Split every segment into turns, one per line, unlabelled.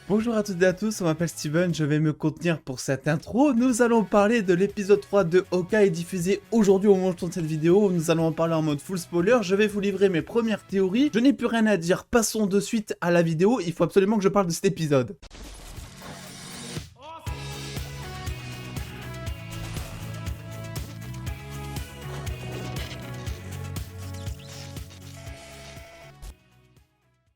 Bonjour à toutes et à tous, on m'appelle Steven, je vais me contenir pour cette intro. Nous allons parler de l'épisode 3 de Hawkeye diffusé aujourd'hui au moment où je tourne cette vidéo. Nous allons en parler en mode full spoiler, je vais vous livrer mes premières théories. Je n'ai plus rien à dire, passons de suite à la vidéo, il faut absolument que je parle de cet épisode.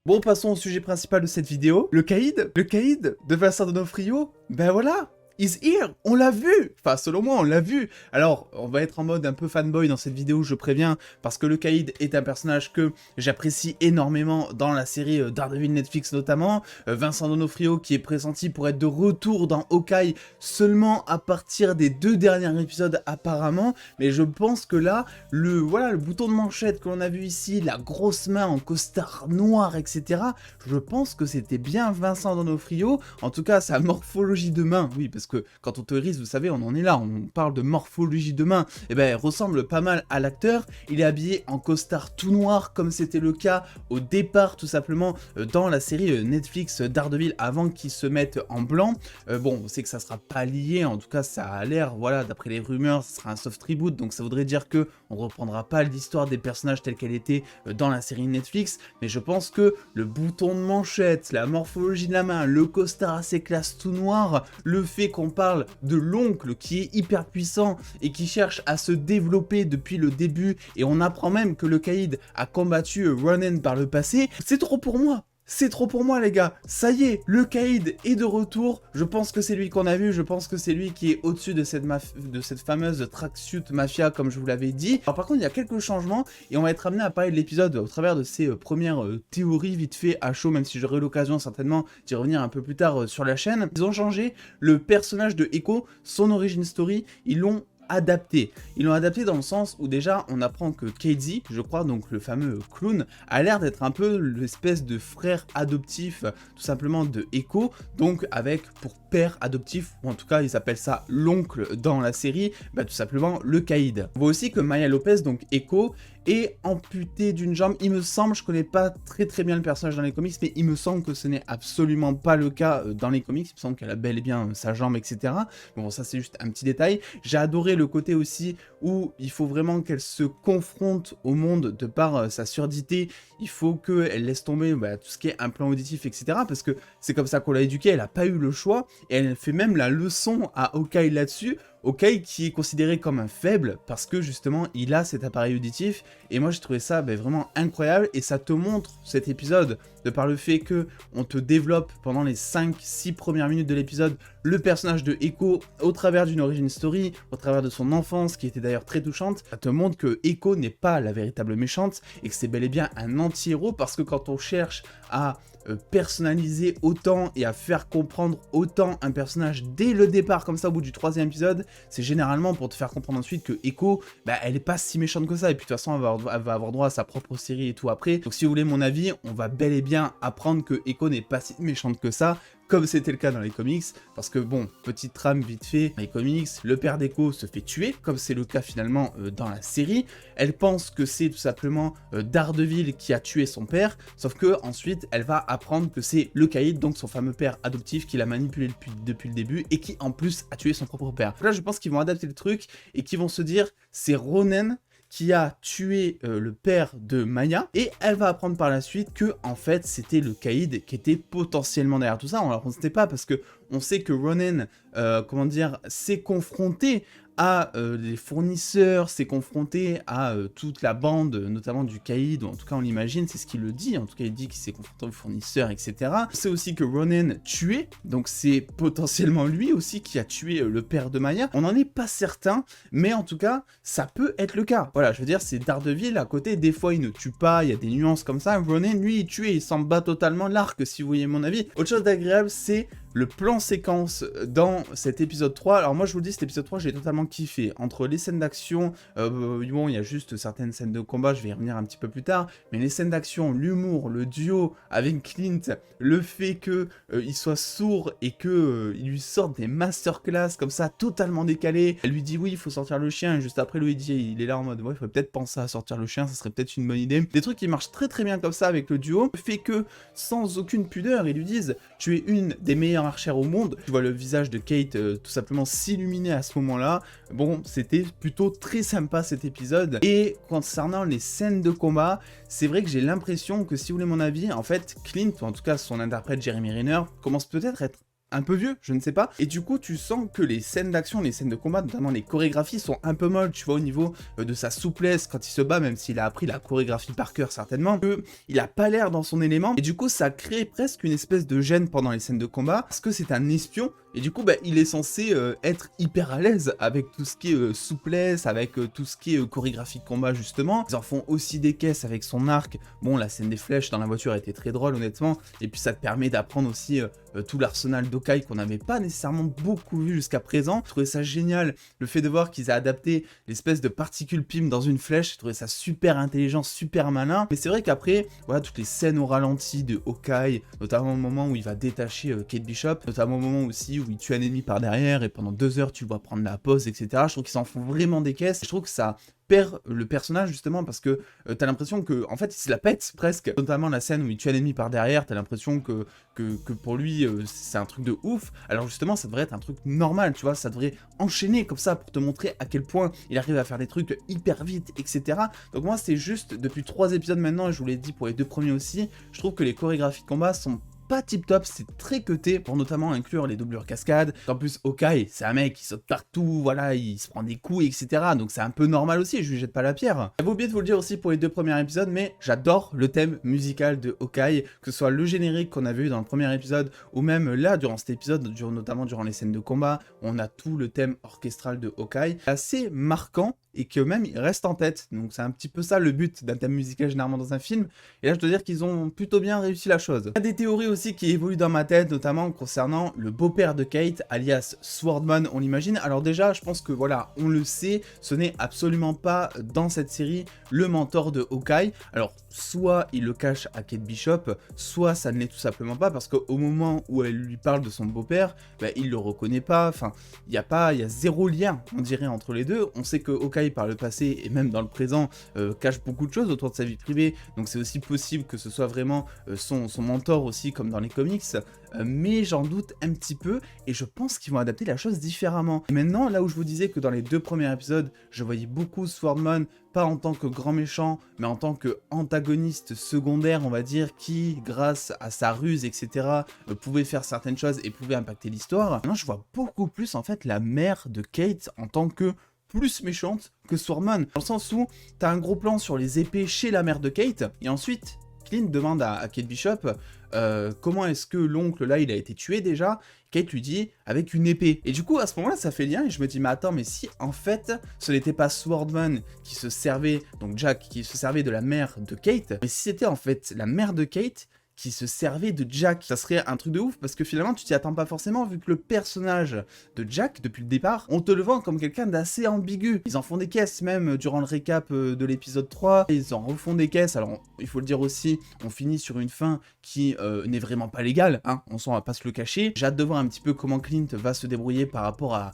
Bon, passons au sujet principal de cette vidéo. Le caïd de Vincent D'Onofrio, ben voilà, is here, on l'a vu. Enfin, selon moi, on l'a vu. Alors, on va être en mode un peu fanboy dans cette vidéo, je préviens, parce que le caïd est un personnage que j'apprécie énormément dans la série Daredevil Netflix notamment. Vincent D'Onofrio qui est pressenti pour être de retour dans Hawkeye seulement à partir des 2 derniers épisodes apparemment. Mais je pense que là, le bouton de manchette que l'on a vu ici, la grosse main en costard noir, etc. Je pense que c'était bien Vincent D'Onofrio. En tout cas, sa morphologie de main, oui, parce que quand on théorise, vous savez, on en est là, on parle de morphologie de main, et ben elle ressemble pas mal à l'acteur. Il est habillé en costard tout noir, comme c'était le cas au départ, tout simplement, dans la série Netflix Daredevil, avant qu'il se mette en blanc. Bon, on sait que ça sera pas lié, en tout cas, ça a l'air, voilà, d'après les rumeurs, ça sera un soft reboot, donc ça voudrait dire que on reprendra pas l'histoire des personnages telle qu'elle était dans la série Netflix, mais je pense que le bouton de manchette, la morphologie de la main, le costard assez classe tout noir, le fait qu'on parle de l'oncle qui est hyper puissant et qui cherche à se développer depuis le début, et on apprend même que le caïd a combattu Ronan par le passé, c'est trop pour moi. C'est trop pour moi les gars, ça y est, le caïd est de retour, je pense que c'est lui qu'on a vu, je pense que c'est lui qui est au-dessus de cette fameuse tracksuit mafia comme je vous l'avais dit. Alors par contre il y a quelques changements et on va être amené à parler de l'épisode au travers de ces premières théories vite fait à chaud, même si j'aurai l'occasion certainement d'y revenir un peu plus tard sur la chaîne. Ils ont changé le personnage de Echo, son origin story, ils l'ont adapté. Ils l'ont adapté dans le sens où déjà on apprend que Casey, je crois, donc le fameux clown, a l'air d'être un peu l'espèce de frère adoptif tout simplement de Echo, donc avec pour père adoptif, ou en tout cas ils appellent ça l'oncle dans la série, bah tout simplement le caïd. On voit aussi que Maya Lopez, donc Echo, est amputée d'une jambe, il me semble, je connais pas très bien le personnage dans les comics, mais il me semble que ce n'est absolument pas le cas dans les comics, il me semble qu'elle a bel et bien sa jambe, etc. Bon, ça c'est juste un petit détail. J'ai adoré le côté aussi où il faut vraiment qu'elle se confronte au monde de par sa surdité, il faut qu'elle laisse tomber tout ce qui est implant auditif, etc. Parce que c'est comme ça qu'on l'a éduquée, elle n'a pas eu le choix, et elle fait même la leçon à Hawkeye là-dessus, Hawkeye qui est considéré comme un faible parce que justement il a cet appareil auditif, et moi j'ai trouvé ça vraiment incroyable, et ça te montre cet épisode de par le fait que on te développe pendant les 5-6 premières minutes de l'épisode le personnage de Echo au travers d'une origin story, au travers de son enfance qui était d'ailleurs très touchante. Ça te montre que Echo n'est pas la véritable méchante et que c'est bel et bien un anti-héros, parce que quand on cherche à personnaliser autant et à faire comprendre autant un personnage dès le départ comme ça au bout du 3e épisode, c'est généralement pour te faire comprendre ensuite que Echo, elle est pas si méchante que ça, et puis de toute façon elle va avoir droit à sa propre série et tout après. Donc si vous voulez mon avis, on va bel et bien apprendre que Echo n'est pas si méchante que ça, comme c'était le cas dans les comics, parce que bon, petite trame vite fait, dans les comics, le père d'Echo se fait tuer, comme c'est le cas finalement dans la série. Elle pense que c'est tout simplement Daredevil qui a tué son père, sauf que ensuite elle va apprendre que c'est le caïd, donc son fameux père adoptif qui l'a manipulé depuis le début, et qui en plus a tué son propre père. Là je pense qu'ils vont adapter le truc, et qu'ils vont se dire, c'est Ronan qui a tué le père de Maya, et elle va apprendre par la suite que en fait c'était le caïd qui était potentiellement derrière tout ça. On ne sait pas, parce que on sait que Ronan, s'est confronté à les fournisseurs, s'est confronté à toute la bande, notamment du caïd, ou en tout cas on l'imagine, c'est ce qu'il le dit, en tout cas il dit qu'il s'est confronté aux fournisseurs, etc. C'est aussi que Ronan tuait, donc c'est potentiellement lui aussi qui a tué le père de Maya. On n'en est pas certain, mais en tout cas, ça peut être le cas. Voilà, je veux dire, c'est Daredevil, à côté, des fois il ne tue pas, il y a des nuances comme ça. Ronan, lui, il tue et il s'en bat totalement l'arc, si vous voyez mon avis. Autre chose d'agréable, c'est le plan séquence dans cet épisode 3, alors moi je vous le dis, cet épisode 3, j'ai totalement kiffé. Entre les scènes d'action, bon, il y a juste certaines scènes de combat, je vais y revenir un petit peu plus tard, mais les scènes d'action, l'humour, le duo avec Clint, le fait que il soit sourd et que il lui sorte des masterclass comme ça, totalement décalées. Elle lui dit oui, il faut sortir le chien, et juste après Luigi, il est là en mode ouais, il faudrait peut-être penser à sortir le chien, ça serait peut-être une bonne idée. Des trucs qui marchent très très bien comme ça avec le duo, le fait que sans aucune pudeur, ils lui disent tu es une des meilleures archères au monde. Tu vois le visage de Kate tout simplement s'illuminer à ce moment-là. Bon, c'était plutôt très sympa cet épisode. Et concernant les scènes de combat, c'est vrai que j'ai l'impression que, si vous voulez mon avis, en fait, Clint, ou en tout cas son interprète Jeremy Renner, commence peut-être à être un peu vieux, je ne sais pas, et du coup tu sens que les scènes d'action, les scènes de combat, notamment les chorégraphies sont un peu molles, tu vois, au niveau de sa souplesse quand il se bat, même s'il a appris la chorégraphie par cœur certainement, il a pas l'air dans son élément, et du coup ça crée presque une espèce de gêne pendant les scènes de combat, parce que c'est un espion, et du coup bah, il est censé être hyper à l'aise avec tout ce qui est souplesse, avec tout ce qui est chorégraphie de combat justement. Ils en font aussi des caisses avec son arc, bon la scène des flèches dans la voiture était très drôle honnêtement, et puis ça te permet d'apprendre aussi tout l'arsenal d'Hawkeye qu'on n'avait pas nécessairement beaucoup vu jusqu'à présent. Je trouvais ça génial, le fait de voir qu'ils aient adapté l'espèce de particules PIM dans une flèche, je trouvais ça super intelligent, super malin, mais c'est vrai qu'après, voilà, toutes les scènes au ralenti de Hawkeye, notamment au moment où il va détacher Kate Bishop, notamment au moment aussi où il tue un ennemi par derrière et pendant 2 heures tu le vois prendre la pause, etc. Je trouve qu'ils s'en font vraiment des caisses, je trouve que ça perd le personnage justement parce que t'as l'impression que en fait il se la pète presque, notamment la scène où il tue un ennemi par derrière, t'as l'impression que pour lui c'est un truc de ouf, alors justement ça devrait être un truc normal, tu vois, ça devrait enchaîner comme ça pour te montrer à quel point il arrive à faire des trucs hyper vite, etc. Donc moi c'est juste, depuis 3 épisodes maintenant, et je vous l'ai dit pour les 2 premiers aussi, je trouve que les chorégraphies de combat sont pas tip top, c'est très cuté pour notamment inclure les doublures cascades. En plus, Hawkeye, c'est un mec qui saute partout, voilà, il se prend des coups, etc. Donc c'est un peu normal aussi, je lui jette pas la pierre. J'avais oublié de vous le dire aussi pour les 2 premiers épisodes, mais j'adore le thème musical de Hawkeye, que ce soit le générique qu'on avait eu dans le premier épisode, ou même là, durant cet épisode, notamment durant les scènes de combat, on a tout le thème orchestral de Hawkeye, assez marquant, et que même il reste en tête. Donc c'est un petit peu ça le but d'un thème musical généralement dans un film. Et là je dois dire qu'ils ont plutôt bien réussi la chose. Il y a des théories aussi qui évoluent dans ma tête, notamment concernant le beau-père de Kate, alias Swordman, on l'imagine. Alors déjà je pense que voilà, on le sait, ce n'est absolument pas dans cette série le mentor de Hawkeye. Alors soit il le cache à Kate Bishop, soit ça ne l'est tout simplement pas, parce qu'au moment où elle lui parle de son beau-père, bah, il le reconnaît pas, enfin il y a zéro lien on dirait entre les deux. On sait que Hawkeye par le passé et même dans le présent cache beaucoup de choses autour de sa vie privée, donc c'est aussi possible que ce soit vraiment son mentor aussi comme dans les comics, mais j'en doute un petit peu et je pense qu'ils vont adapter la chose différemment. Et maintenant, là où je vous disais que dans les 2 premiers épisodes je voyais beaucoup Swordman pas en tant que grand méchant mais en tant que antagoniste secondaire on va dire, qui grâce à sa ruse etc pouvait faire certaines choses et pouvait impacter l'histoire, maintenant je vois beaucoup plus en fait la mère de Kate en tant que plus méchante que Swordman, dans le sens où t'as un gros plan sur les épées chez la mère de Kate, et ensuite Clint demande à Kate Bishop comment est-ce que l'oncle là il a été tué déjà. Kate lui dit avec une épée, et du coup à ce moment là ça fait lien et je me dis mais attends, mais si en fait ce n'était pas Swordman qui se servait, donc Jack qui se servait de la mère de Kate, mais si c'était en fait la mère de Kate qui se servait de Jack, ça serait un truc de ouf, parce que finalement tu t'y attends pas forcément, vu que le personnage de Jack, depuis le départ, on te le vend comme quelqu'un d'assez ambigu. Ils en font des caisses, même durant le récap de l'épisode 3, ils en refont des caisses. Alors il faut le dire aussi, on finit sur une fin qui n'est vraiment pas légale, hein, on va pas se le cacher. J'ai hâte de voir un petit peu comment Clint va se débrouiller par rapport à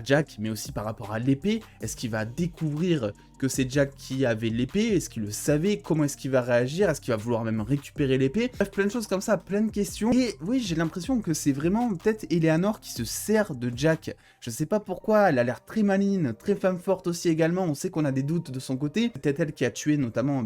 Jack, mais aussi par rapport à l'épée. Est-ce qu'il va découvrir que c'est Jack qui avait l'épée? Est-ce qu'il le savait? Comment est-ce qu'il va réagir? Est-ce qu'il va vouloir même récupérer l'épée? Bref, plein de choses comme ça, plein de questions. Et oui, j'ai l'impression que c'est vraiment peut-être Eleanor qui se sert de Jack. Je sais pas pourquoi, elle a l'air très maligne, très femme forte aussi également. On sait qu'on a des doutes de son côté. Peut-être elle qui a tué notamment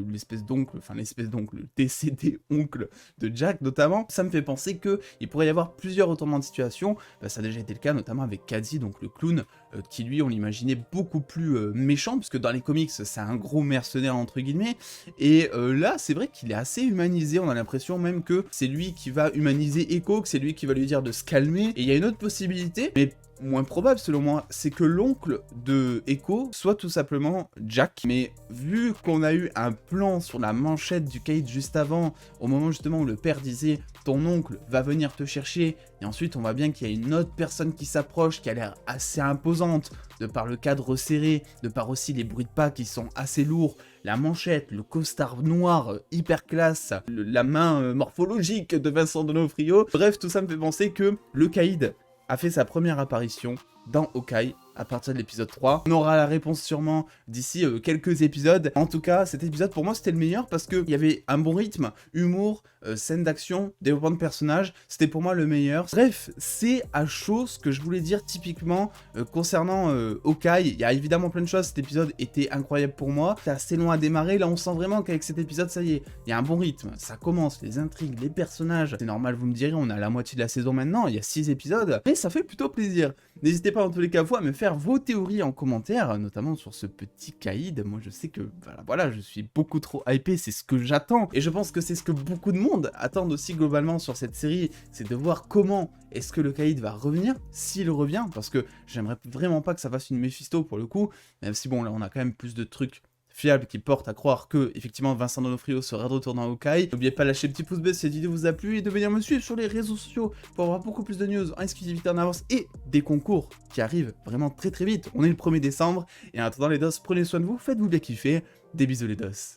l'espèce d'oncle, le décédé oncle de Jack notamment. Ça me fait penser qu'il pourrait y avoir plusieurs retournements de situation. Ça a déjà été le cas notamment avec Caddy, donc le clown, qui lui on l'imaginait beaucoup plus méchant, puisque dans les comics c'est un gros mercenaire entre guillemets, et là c'est vrai qu'il est assez humanisé, on a l'impression même que c'est lui qui va humaniser Echo, que c'est lui qui va lui dire de se calmer, et il y a une autre possibilité, mais moins probable selon moi, c'est que l'oncle de Echo soit tout simplement Jack. Mais vu qu'on a eu un plan sur la manchette du caïd juste avant, au moment justement où le père disait « ton oncle va venir te chercher », et ensuite on voit bien qu'il y a une autre personne qui s'approche, qui a l'air assez imposante, de par le cadre serré, de par aussi les bruits de pas qui sont assez lourds, la manchette, le costard noir hyper classe, la main morphologique de Vincent D'Onofrio. Bref, tout ça me fait penser que le caïd a fait sa première apparition dans Hawkeye à partir de l'épisode 3. On aura la réponse sûrement d'ici quelques épisodes. En tout cas, cet épisode pour moi c'était le meilleur parce qu'il y avait un bon rythme, humour, scène d'action, développement de personnages. C'était pour moi le meilleur. Bref, c'est à chaud ce que je voulais dire typiquement concernant Hawkeye. Il y a évidemment plein de choses. Cet épisode était incroyable pour moi. C'est assez long à démarrer. Là, on sent vraiment qu'avec cet épisode, ça y est, il y a un bon rythme. Ça commence, les intrigues, les personnages. C'est normal, vous me direz, on a la moitié de la saison maintenant. Il y a 6 épisodes. Mais ça fait plutôt plaisir. N'hésitez pas dans tous les cas à me faire vos théories en commentaire, notamment sur ce petit caïd. Moi je sais que voilà, je suis beaucoup trop hypé, c'est ce que j'attends. Et je pense que c'est ce que beaucoup de monde attendent aussi globalement sur cette série, c'est de voir comment est-ce que le caïd va revenir, s'il revient, parce que j'aimerais vraiment pas que ça fasse une Mephisto pour le coup, même si bon là on a quand même plus de trucs fiable qui porte à croire que, effectivement, Vincent D'Onofrio sera de retour dans Hawkeye. N'oubliez pas de lâcher le petit pouce bleu si cette vidéo vous a plu et de venir me suivre sur les réseaux sociaux pour avoir beaucoup plus de news en exclusivité en avance et des concours qui arrivent vraiment très très vite. On est le 1er décembre et en attendant les dos, prenez soin de vous, faites-vous bien kiffer. Des bisous les dos.